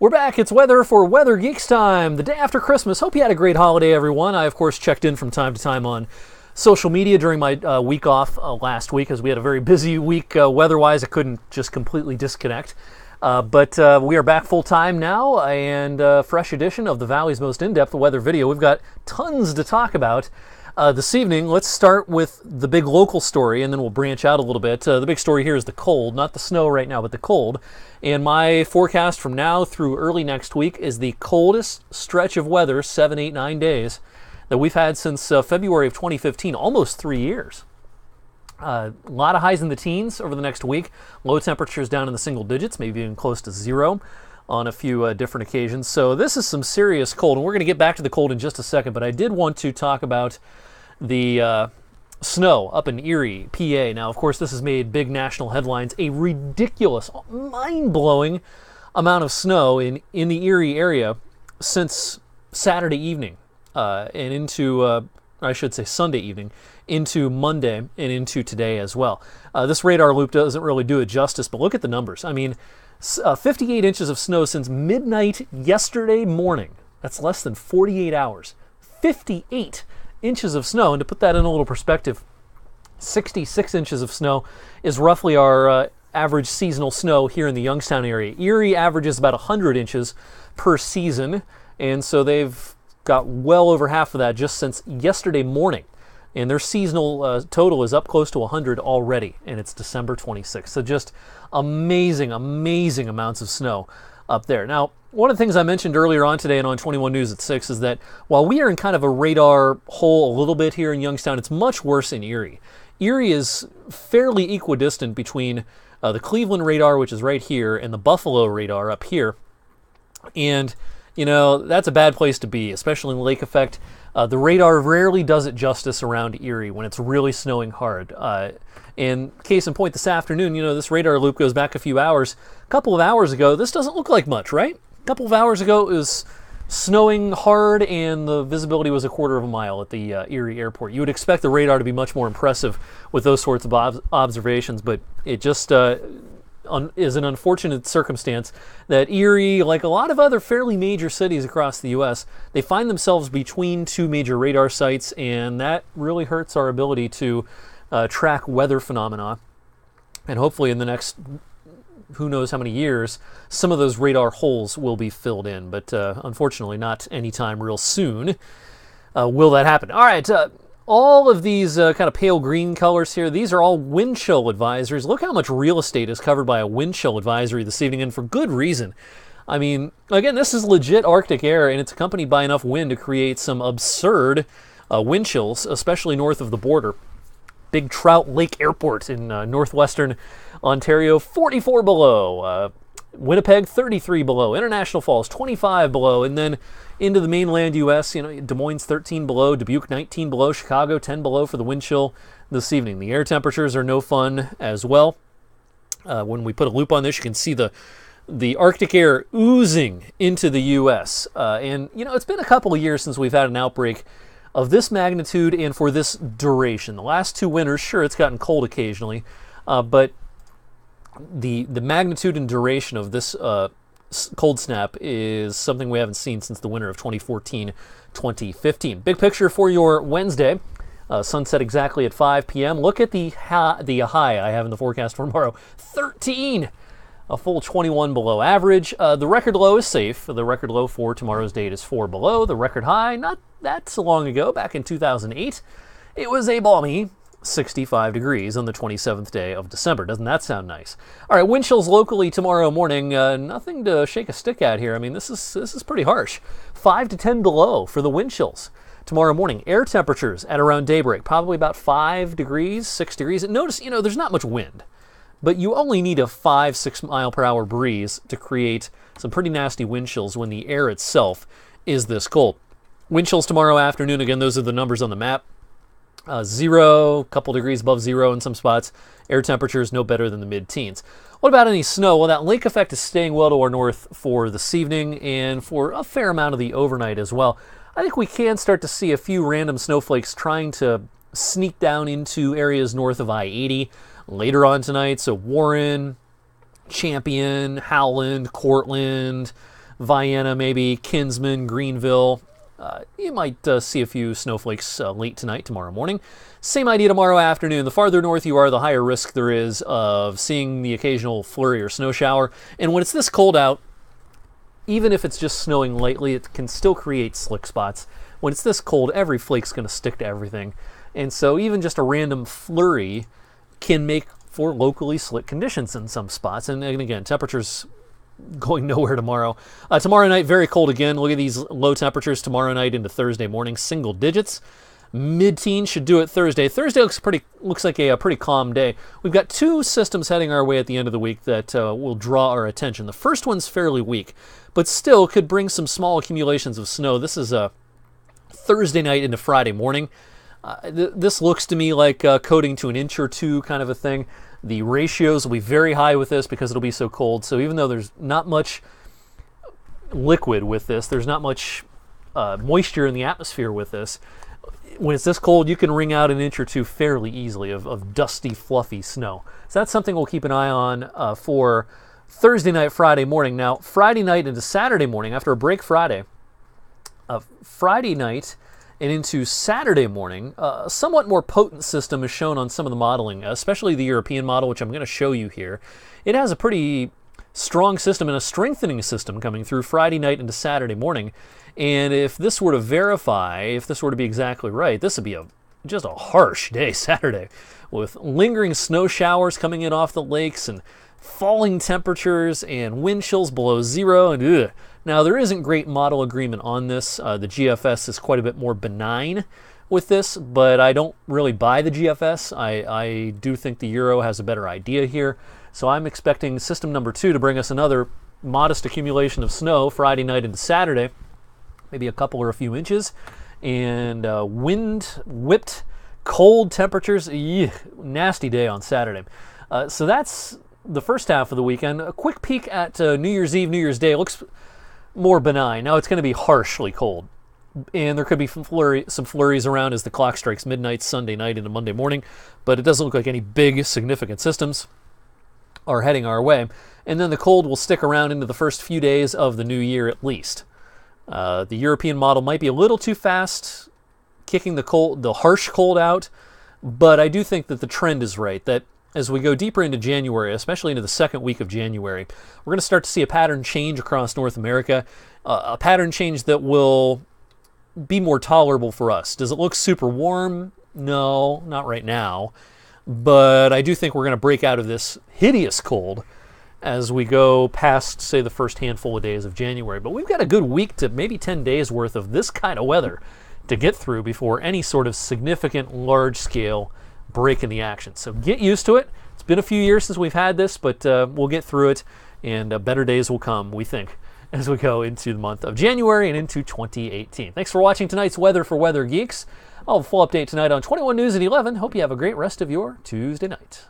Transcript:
We're back. It's weather for Weather Geeks time, the day after Christmas. Hope you had a great holiday, everyone. I, of course, checked in from time to time on social media during my week off last week, as we had a very busy week weather-wise. I couldn't just completely disconnect. But we are back full-time now, and fresh edition of the Valley's most in-depth weather video. We've got tons to talk about this evening. Let's start with the big local story, and then we'll branch out a little bit. The big story here is the cold, not the snow right now, but the cold. And my forecast from now through early next week is the coldest stretch of weather, 7, 8, 9 days, that we've had since February of 2015, almost 3 years. A lot of highs in the teens over the next week. Low temperatures down in the single digits, maybe even close to zero on a few different occasions. So this is some serious cold, and we're going to get back to the cold in just a second, but I did want to talk about the snow up in Erie, PA. Now, of course, this has made big national headlines. A ridiculous, mind-blowing amount of snow in the Erie area since Saturday evening and into, I should say Sunday evening, into Monday and into today as well. This radar loop doesn't really do it justice, but look at the numbers. I mean, 58 inches of snow since midnight yesterday morning. That's less than 48 hours. 58 inches of snow, and to put that in a little perspective, 66 inches of snow is roughly our average seasonal snow here in the Youngstown area. Erie averages about 100 inches per season, and so they've got well over half of that just since yesterday morning. And their seasonal total is up close to 100 already, and it's December 26th. So just amazing, amazing amounts of snow up there. Now, one of the things I mentioned earlier on today and on 21 News at 6 is that while we are in kind of a radar hole a little bit here in Youngstown, it's much worse in Erie. Erie is fairly equidistant between the Cleveland radar, which is right here, and the Buffalo radar up here. And, you know, that's a bad place to be, especially in the lake effect. The radar rarely does it justice around Erie when it's really snowing hard. And case in point, this afternoon, you know, this radar loop goes back a few hours. A couple of hours ago, this doesn't look like much, right? A couple of hours ago, it was snowing hard and the visibility was a quarter of a mile at the Erie airport. You would expect the radar to be much more impressive with those sorts of observations, but it just is an unfortunate circumstance that Erie, like a lot of other fairly major cities across the U.S., they find themselves between two major radar sites, and that really hurts our ability to track weather phenomena. And hopefully in the next who knows how many years, some of those radar holes will be filled in, but unfortunately not anytime real soon will that happen. All right, all of these kind of pale green colors here, these are all wind chill advisories. Look how much real estate is covered by a wind chill advisory this evening, and for good reason. I mean, again, this is legit Arctic air, and it's accompanied by enough wind to create some absurd wind chills, especially north of the border. Big Trout Lake Airport in northwestern Ontario, 44 below. Winnipeg, 33 below. International Falls, 25 below. And then into the mainland U.S., you know, Des Moines, 13 below. Dubuque, 19 below. Chicago, 10 below for the wind chill this evening. The air temperatures are no fun as well. When we put a loop on this, you can see the Arctic air oozing into the U.S. And, you know, it's been a couple of years since we've had an outbreak of this magnitude and for this duration. The last two winters, sure, it's gotten cold occasionally, but the magnitude and duration of this cold snap is something we haven't seen since the winter of 2014-2015. Big picture for your Wednesday. Sunset exactly at 5 p.m. Look at the high I have in the forecast for tomorrow. 13! A full 21 below average. The record low is safe. The record low for tomorrow's date is 4 below. The record high, not that so long ago, back in 2008, it was a balmy 65 degrees on the 27th day of December. Doesn't that sound nice? All right, wind chills locally tomorrow morning. Nothing to shake a stick at here. I mean, this is pretty harsh. 5 to 10 below for the wind chills tomorrow morning. Air temperatures at around daybreak, probably about 5 degrees, 6 degrees. And notice, you know, there's not much wind, but you only need a 5-6 mile per hour breeze to create some pretty nasty wind chills when the air itself is this cold. Wind chills tomorrow afternoon, again, those are the numbers on the map. 0, a couple degrees above 0 in some spots. Air temperatures no better than the mid-teens. What about any snow? Well, that lake effect is staying well to our north for this evening and for a fair amount of the overnight as well. I think we can start to see a few random snowflakes trying to sneak down into areas north of I-80 later on tonight. So Warren, Champion, Howland, Cortland, Vienna, maybe Kinsman, Greenville. You might see a few snowflakes late tonight, tomorrow morning. Same idea tomorrow afternoon. The farther north you are, the higher risk there is of seeing the occasional flurry or snow shower. And when it's this cold out, even if it's just snowing lightly, it can still create slick spots. When it's this cold, every flake's going to stick to everything. And so even just a random flurry can make for locally slick conditions in some spots. And again, temperatures going nowhere tomorrow. Tomorrow night, very cold again. Look at these low temperatures tomorrow night into Thursday morning, single digits. Mid-teens should do it Thursday. Thursday looks like a pretty calm day. We've got two systems heading our way at the end of the week that will draw our attention. The first one's fairly weak, but still could bring some small accumulations of snow. This is a Thursday night into Friday morning. This looks to me like coating to an inch or two kind of a thing. The ratios will be very high with this because it'll be so cold. So even though there's not much liquid with this, there's not much moisture in the atmosphere with this, when it's this cold, you can wring out an inch or two fairly easily of dusty, fluffy snow. So that's something we'll keep an eye on for Thursday night, Friday morning. Now, Friday night into Saturday morning, after a break Friday, Friday night and into Saturday morning, a somewhat more potent system is shown on some of the modeling, especially the European model, which I'm going to show you here. It has a pretty strong system and a strengthening system coming through Friday night into Saturday morning. And if this were to verify, if this were to be exactly right, this would be just a harsh day Saturday with lingering snow showers coming in off the lakes and falling temperatures and wind chills below zero. And ugh. Now, there isn't great model agreement on this. The GFS is quite a bit more benign with this, but I don't really buy the GFS. I do think the Euro has a better idea here. So I'm expecting system number 2 to bring us another modest accumulation of snow Friday night into Saturday, maybe a couple or a few inches, and wind-whipped cold temperatures. Nasty day on Saturday. So that's the first half of the weekend. A quick peek at New Year's Eve, New Year's Day. It looks more benign. Now it's going to be harshly cold, and there could be some flurries around as the clock strikes midnight Sunday night into Monday morning, but it doesn't look like any big significant systems are heading our way. And then the cold will stick around into the first few days of the new year at least. The European model might be a little too fast, kicking the harsh cold out, but I do think that the trend is right, that as we go deeper into January, especially into the second week of January, we're going to start to see a pattern change across North America, a pattern change that will be more tolerable for us. Does it look super warm? No, not right now. But I do think we're going to break out of this hideous cold as we go past, say, the first handful of days of January. But we've got a good week to maybe 10 days worth of this kind of weather to get through before any sort of significant large-scale break in the action. So get used to it. It's been a few years since we've had this, but we'll get through it, and better days will come, we think, as we go into the month of January and into 2018. Thanks for watching tonight's Weather for Weather Geeks. I'll have a full update tonight on 21 News at 11. Hope you have a great rest of your Tuesday night.